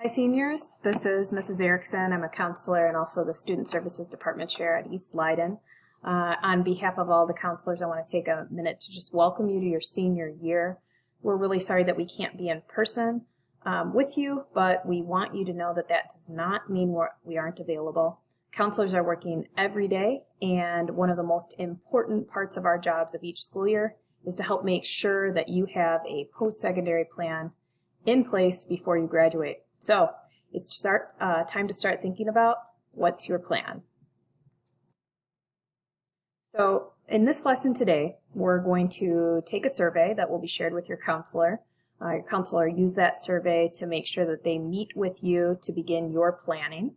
Seniors, this is Mrs. Erickson. I'm a counselor and also the Student Services Department Chair at East Leiden. On behalf of all the counselors, I want to take a minute to just welcome you to your senior year. We're really sorry that we can't be in person with you, but we want you to know that that does not mean we aren't available. Counselors are working every day, and one of the most important parts of our jobs of each school year is to help make sure that you have a post-secondary plan in place before you graduate. So it's time to start thinking about what's your plan. So in this lesson today, we're going to take a survey that will be shared with your counselor. Your counselor use that survey to make sure that they meet with you to begin your planning.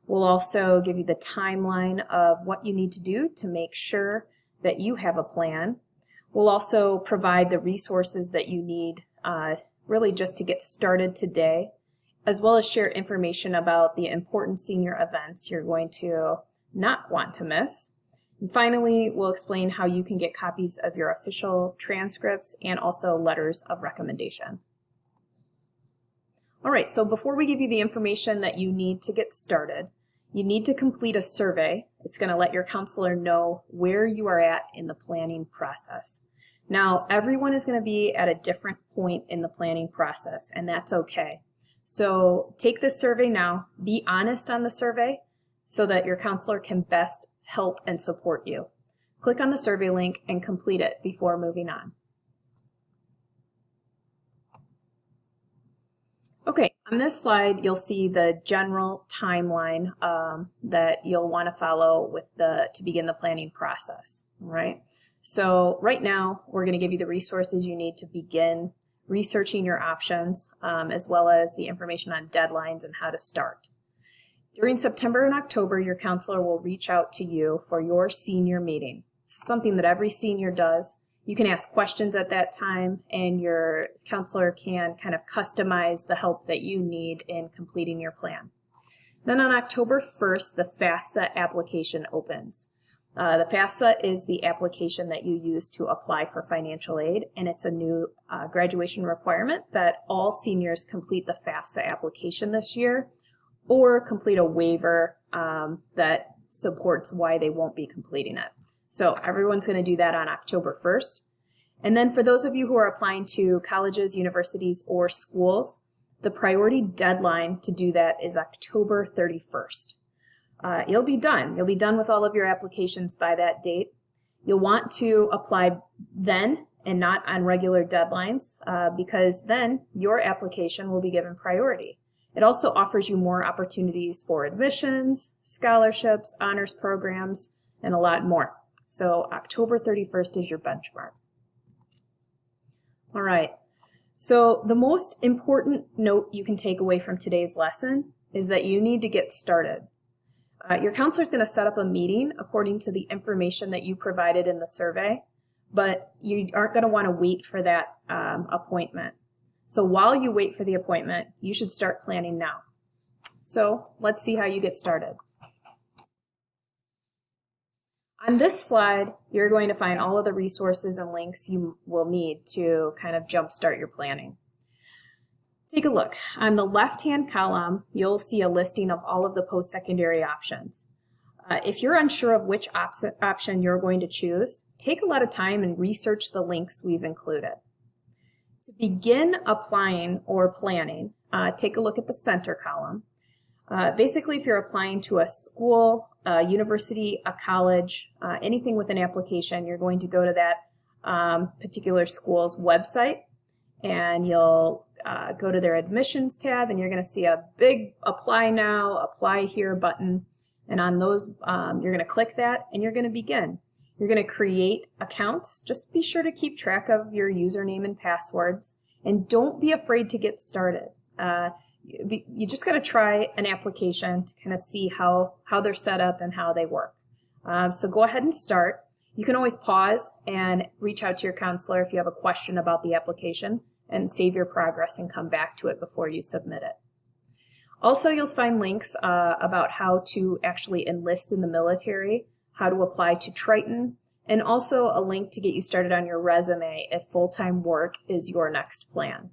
We'll also give you the timeline of what you need to do to make sure that you have a plan. We'll also provide the resources that you need really just to get started today, as well as share information about the important senior events you're going to not want to miss. And finally, we'll explain how you can get copies of your official transcripts and also letters of recommendation. All right, so before we give you the information that you need to get started, you need to complete a survey. It's going to let your counselor know where you are at in the planning process. Now, everyone is going to be at a different point in the planning process, and that's okay. So take this survey now, be honest on the survey so that your counselor can best help and support you. Click on the survey link and complete it before moving on. Okay, on this slide you'll see the general timeline that you'll want to follow to begin the planning process, all right? So right now we're going to give you the resources you need to begin researching your options, as well as the information on deadlines and how to start. During September and October, your counselor will reach out to you for your senior meeting. It's something that every senior does. You can ask questions at that time, and your counselor can kind of customize the help that you need in completing your plan. Then on October 1st, the FAFSA application opens. The FAFSA is the application that you use to apply for financial aid, and it's a new graduation requirement that all seniors complete the FAFSA application this year or complete a waiver that supports why they won't be completing it. So everyone's going to do that on October 1st. And then for those of you who are applying to colleges, universities, or schools, the priority deadline to do that is October 31st. You'll be done. You'll be done with all of your applications by that date. You'll want to apply then and not on regular deadlines because then your application will be given priority. It also offers you more opportunities for admissions, scholarships, honors programs, and a lot more. So October 31st is your benchmark. All right. So the most important note you can take away from today's lesson is that you need to get started. Your counselor is going to set up a meeting according to the information that you provided in the survey, but you aren't going to want to wait for that appointment. So while you wait for the appointment, you should start planning now. So let's see how you get started. On this slide, you're going to find all of the resources and links you will need to kind of jumpstart your planning. Take a look. On the left-hand column, you'll see a listing of all of the post-secondary options. If you're unsure of which option you're going to choose, take a lot of time and research the links we've included. To begin applying or planning, take a look at the center column. Basically, if you're applying to a school, a university, a college, anything with an application, you're going to go to that particular school's website, and you'll go to their admissions tab, and you're going to see a big apply now, apply here button. And on those, you're going to click that, and you're going to begin. You're going to create accounts. Just be sure to keep track of your username and passwords, and don't be afraid to get started. You just got to try an application to kind of see how they're set up and how they work. So go ahead and start. You can always pause and reach out to your counselor if you have a question about the application, and save your progress and come back to it before you submit it. Also, you'll find links about how to actually enlist in the military, how to apply to Triton, and also a link to get you started on your resume if full-time work is your next plan.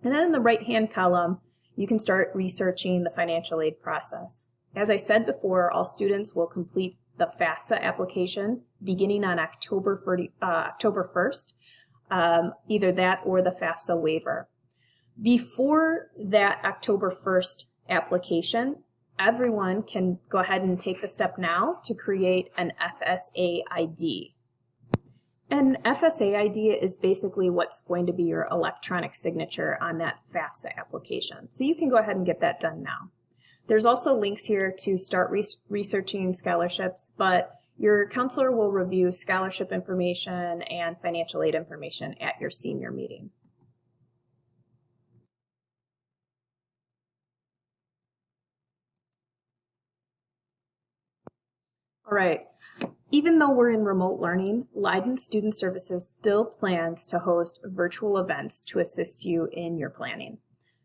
And then in the right-hand column, you can start researching the financial aid process. As I said before, all students will complete the FAFSA application beginning on October 1st, either that or the FAFSA waiver. Before that October 1st application, everyone can go ahead and take the step now to create an FSA ID. An FSA ID is basically what's going to be your electronic signature on that FAFSA application. So you can go ahead and get that done now. There's also links here to start researching scholarships, but your counselor will review scholarship information and financial aid information at your senior meeting. All right. Even though we're in remote learning, Leiden Student Services still plans to host virtual events to assist you in your planning.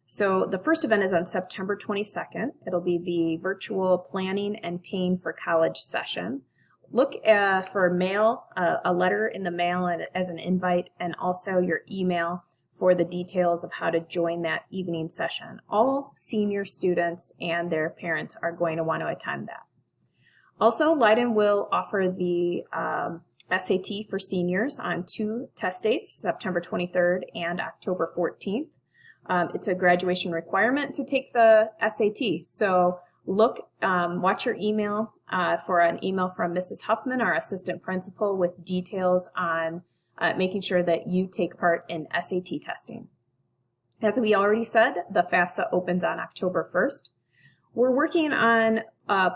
So the first event is on September 22nd. It'll be the virtual planning and paying for college session. Look for mail, a letter in the mail as an invite, and also your email for the details of how to join that evening session. All senior students and their parents are going to want to attend that. Also, Leiden will offer the SAT for seniors on 2 test dates, September 23rd and October 14th. It's a graduation requirement to take the SAT. So look, watch your email for an email from Mrs. Huffman, our assistant principal, with details on making sure that you take part in SAT testing. As we already said, the FAFSA opens on October 1st. We're working on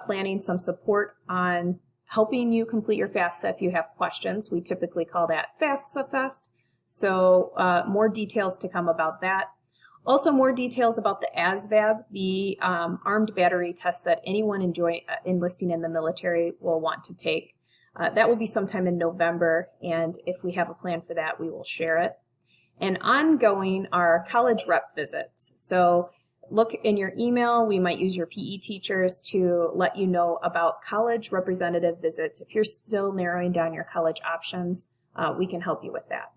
planning some support on helping you complete your FAFSA if you have questions. We typically call that FAFSA Fest. So more details to come about that. Also more details about the ASVAB, the armed battery test that anyone enlisting in the military will want to take. That will be sometime in November, and if we have a plan for that, we will share it. And ongoing are college rep visits. So look in your email. We might use your PE teachers to let you know about college representative visits. If you're still narrowing down your college options, we can help you with that.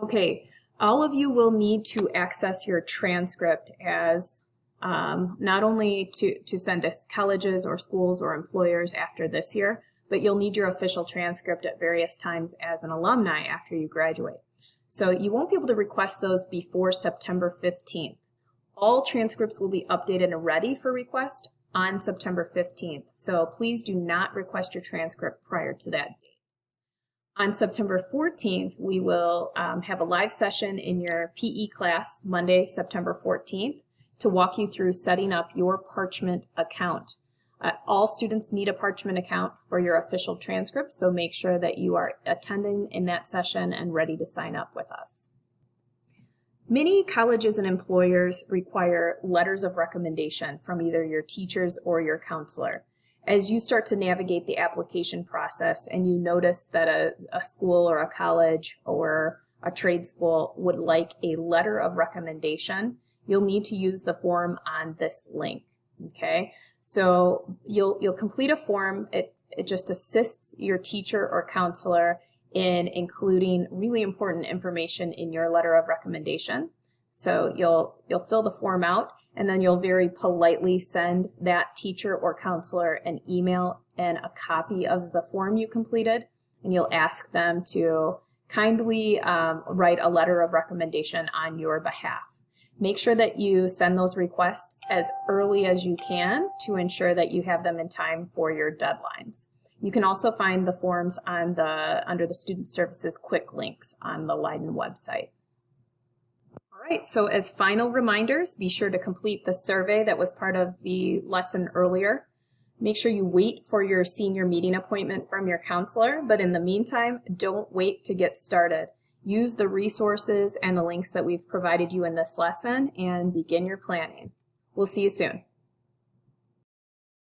Okay, all of you will need to access your transcript as not only to send to colleges or schools or employers after this year, but you'll need your official transcript at various times as an alumni after you graduate. So you won't be able to request those before September 15th. All transcripts will be updated and ready for request on September 15th. So please do not request your transcript prior to that date. On September 14th, we will have a live session in your PE class, Monday, September 14th, to walk you through setting up your Parchment account. All students need a Parchment account for your official transcript, so make sure that you are attending in that session and ready to sign up with us. Many colleges and employers require letters of recommendation from either your teachers or your counselor. As you start to navigate the application process and you notice that a school or a college or a trade school would like a letter of recommendation, you'll need to use the form on this link. Okay, so you'll complete a form. It just assists your teacher or counselor in including really important information in your letter of recommendation. So you'll fill the form out, and then you'll very politely send that teacher or counselor an email and a copy of the form you completed, and you'll ask them to kindly write a letter of recommendation on your behalf. Make sure that you send those requests as early as you can to ensure that you have them in time for your deadlines. You can also find the forms on under the Student Services quick links on the Leiden website. All right, so as final reminders, be sure to complete the survey that was part of the lesson earlier. Make sure you wait for your senior meeting appointment from your counselor, but in the meantime, don't wait to get started. Use the resources and the links that we've provided you in this lesson and begin your planning. We'll see you soon.